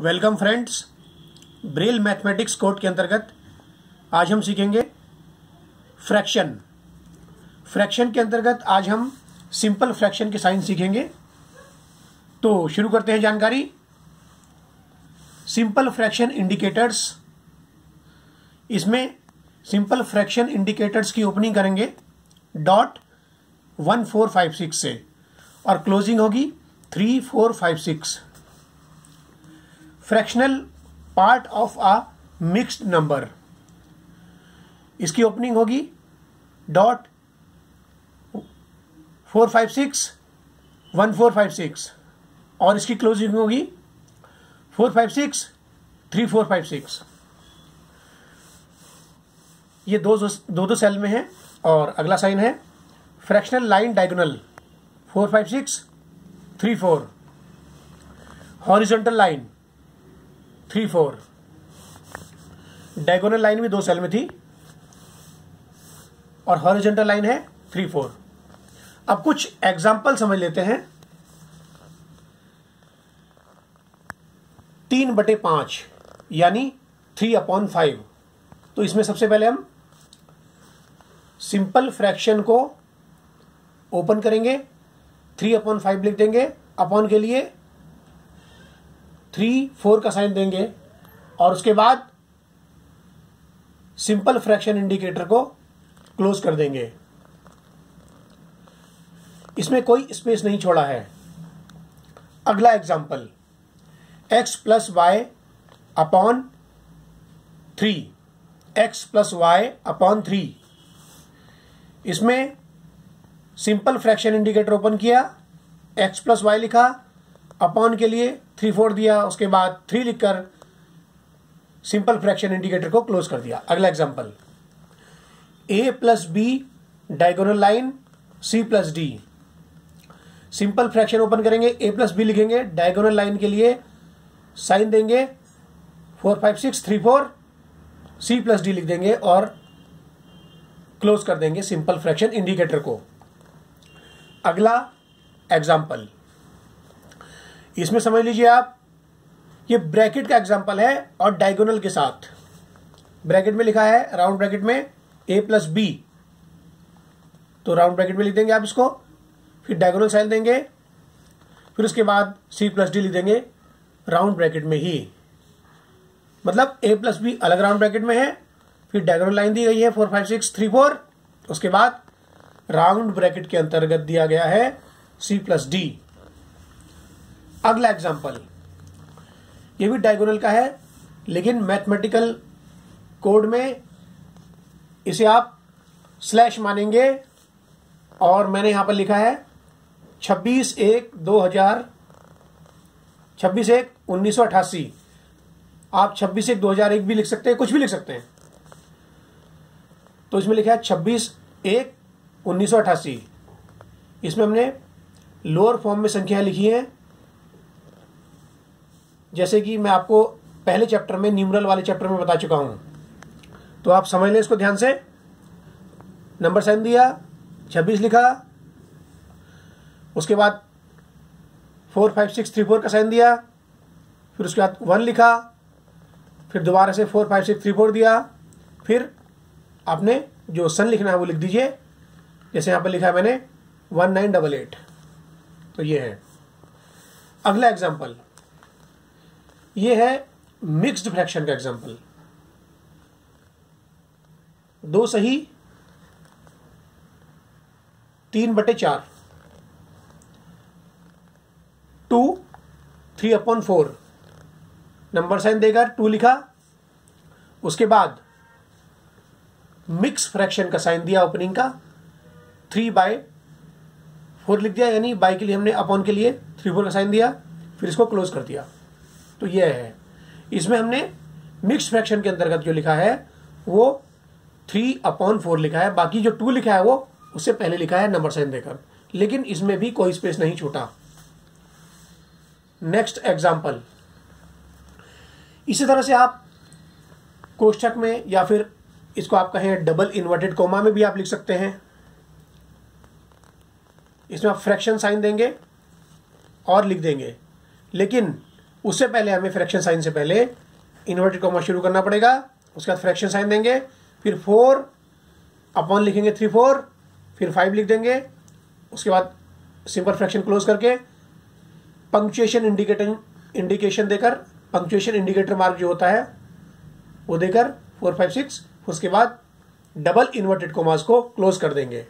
Welcome friends, Braille mathematics code के अंतर्गत आज हम सीखेंगे फ्रैक्शन। फ्रैक्शन के अंतर्गत आज हम सिंपल फ्रैक्शन के साइन सीखेंगे। तो शुरू करते हैं जानकारी। सिंपल फ्रैक्शन इंडिकेटर्स, इसमें सिंपल फ्रैक्शन इंडिकेटर्स की ओपनिंग करेंगे .1456 से और क्लोजिंग होगी 3456। Fractional part of a mixed number, इसकी ओपनिंग होगी .456 1456 और इसकी क्लोजिंग होगी 456 3456। ये दो सेल में है। और अगला साइन है fractional line diagonal 456 34, horizontal line 34। Diagonal line भी दो सेल में थी और हॉरिजॉन्टल लाइन है 34। अब कुछ एग्जाम्पल समझ लेते हैं। 3/5 यानी 3/5। तो इसमें सबसे पहले हम सिंपल फ्रैक्शन को ओपन करेंगे, 3/5 लिख देंगे। अपॉन के लिए 3 4 का साइन देंगे और उसके बाद सिंपल फ्रैक्शन इंडिकेटर को क्लोज कर देंगे। इसमें कोई स्पेस नहीं छोड़ा है। अगला example x + y upon 3, x + y upon 3। इसमें सिंपल फ्रैक्शन इंडिकेटर ओपन किया, x + y लिखा, अपॉन के लिए 3 4 दिया, उसके बाद 3 लिखकर सिंपल फ्रैक्शन इंडिकेटर को क्लोज कर दिया। अगला example a + b diagonal line c + d। Simple fraction open करेंगे, a + b लिखेंगे, डायगोनल लाइन के लिए साइन देंगे 456 34, c + d लिख देंगे और क्लोज कर देंगे सिंपल फ्रैक्शन इंडिकेटर को। अगला एग्जांपल, इसमें समझ लीजिए आप, ये ब्रैकेट का एग्जांपल है और डायगोनल के साथ। ब्रैकेट में लिखा है, राउंड ब्रैकेट में a + b, तो राउंड ब्रैकेट में लिख देंगे आप इसको, फिर डायगोनल साइन देंगे, फिर उसके बाद c + d लिख देंगे राउंड ब्रैकेट में ही। मतलब a + b अलग राउंड ब्रैकेट में है, फिर डायगोनल लाइन दी गई है 456 34, उसके बाद राउंड ब्रैकेट के अंतर्गत दिया गया है c + d। अगला एग्जांपल, ये भी डायगोनल का है, लेकिन मैथमेटिकल कोड में इसे आप स्लैश मानेंगे और मैंने यहां पर लिखा है 26/1/1988। आप 26/1/2001 भी लिख सकते हैं, कुछ भी लिख सकते हैं। तो इसमें लिखा है 26/1/1988। इसमें हमने लोअर फॉर्म में संख्या लिखी है, जैसे कि मैं आपको पहले चैप्टर में, न्यूमरल वाले चैप्टर में बता चुका हूं। तो आप समझ लें इसको ध्यान से। नंबर साइन दिया, 26 लिखा, उसके बाद 456 34 का साइन दिया, फिर उसके बाद 1 लिखा, फिर दोबारा से 456 34 दिया, फिर आपने जो सन लिखना है वो लिख दीजिए। जैसे यहां पर लिखा है मैंने 1988। तो ये है। अगला एग्जांपल, ये है मिक्स्ड फ्रैक्शन का एग्जांपल। 2 सही 3/4, 2 3/4। नंबर साइन देकर 2 लिखा, उसके बाद मिक्स फ्रैक्शन का साइन दिया ओपनिंग का, 3/4 लिख दिया, यानी बाई के लिए हमने अपॉन के लिए 3 4 का साइन दिया, फिर इसको क्लोज कर दिया। तो ये है। इसमें हमने मिक्स फ्रैक्शन के अंतर्गत जो लिखा है वो 3/4 लिखा है, बाकी जो 2 लिखा है वो उससे पहले लिखा है नंबर साइन देकर, लेकिन इसमें भी कोई स्पेस नहीं छूटा। नेक्स्ट एग्जांपल, इसी तरह से आप कोष्ठक में या फिर इसको आप कहें डबल इन्वर्टेड कोमा में भी आप लिख सकते हैं। इसमें आप फ्रैक्शन साइन देंगे और लिख देंगे, लेकिन उससे पहले हमें फ्रैक्शन साइन से पहले इन्वर्टेड कॉमा शुरू करना पड़ेगा, उसके बाद फ्रैक्शन साइन देंगे, फिर 4 अपॉन लिखेंगे 3/4, फिर 5 लिख देंगे, उसके बाद सिंपल फ्रैक्शन क्लोज करके पंक्चुएशन इंडिकेशन देकर, पंक्चुएशन इंडिकेटर मार्क जो होता है वो देकर 4, 5, 6, उसके बाद डबल इन्वर्टेड कॉमास को क्लोज कर देंगे।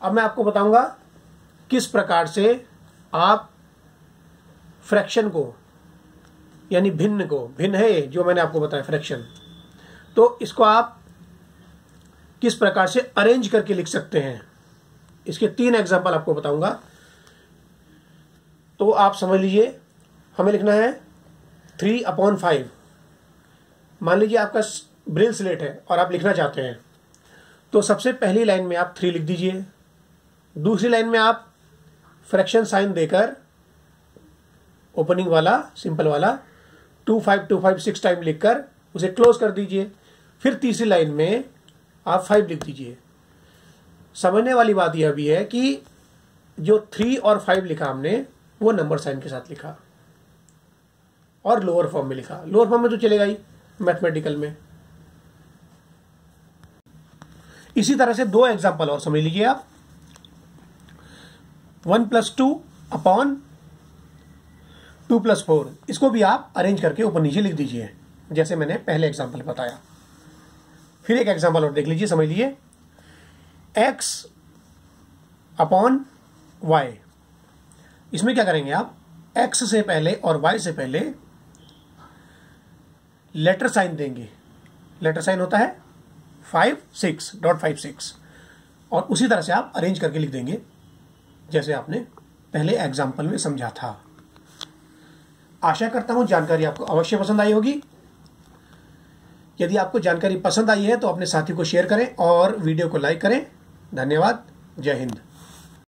अब मैं आपको बताऊंगा किस प्रकार से आप फ्रैक्शन को, यानी भिन्न को, भिन्न है ये जो मैंने आपको बताया फ्रैक्शन, तो इसको आप किस प्रकार से अरेंज करके लिख सकते हैं, इसके 3 एग्जांपल आपको बताऊंगा। तो आप समझ लीजिए, हमें लिखना है 3/5। मान लीजिए आपका ब्रेल स्लेट है और आप लिखना चाहते हैं, तो सबसे पहली लाइन में आप 3 लिख दीजिए, दूसरी लाइन में आप फ्रैक्शन साइन देकर ओपनिंग वाला सिंपल वाला 2, 5, 2, 5 6 टाइम लिखकर उसे क्लोज कर दीजिए, फिर तीसरी लाइन में आप 5 लिख दीजिए। समझने वाली बात यह भी है कि जो 3 और 5 लिखा हमने वो नंबर साइन के साथ लिखा और लोअर फॉर्म में लिखा। लोअर फॉर्म में तो चलेगा ही मैथमेटिकल में। इसी तरह से 2 एग्जांपल और समझ लीजिए आप। 1 + 2 अपॉन 2 + 4, इसको भी आप अरेंज करके ऊपर नीचे लिख दीजिए जैसे मैंने पहले एग्जांपल बताया। फिर एक एग्जांपल और देख लीजिए, समझ लीजिए। x अपॉन y, इसमें क्या करेंगे आप, x से पहले और y से पहले लेटर साइन देंगे। लेटर साइन होता है 5.6 और उसी तरह से आप अरेंज करके लिख देंगे जैसे आपने पहले एग्जाम्पल में समझा था। आशा करता हूं जानकारी आपको अवश्य पसंद आई होगी। यदि आपको जानकारी पसंद आई है तो अपने साथी को शेयर करें और वीडियो को लाइक करें। धन्यवाद। जय हिंद।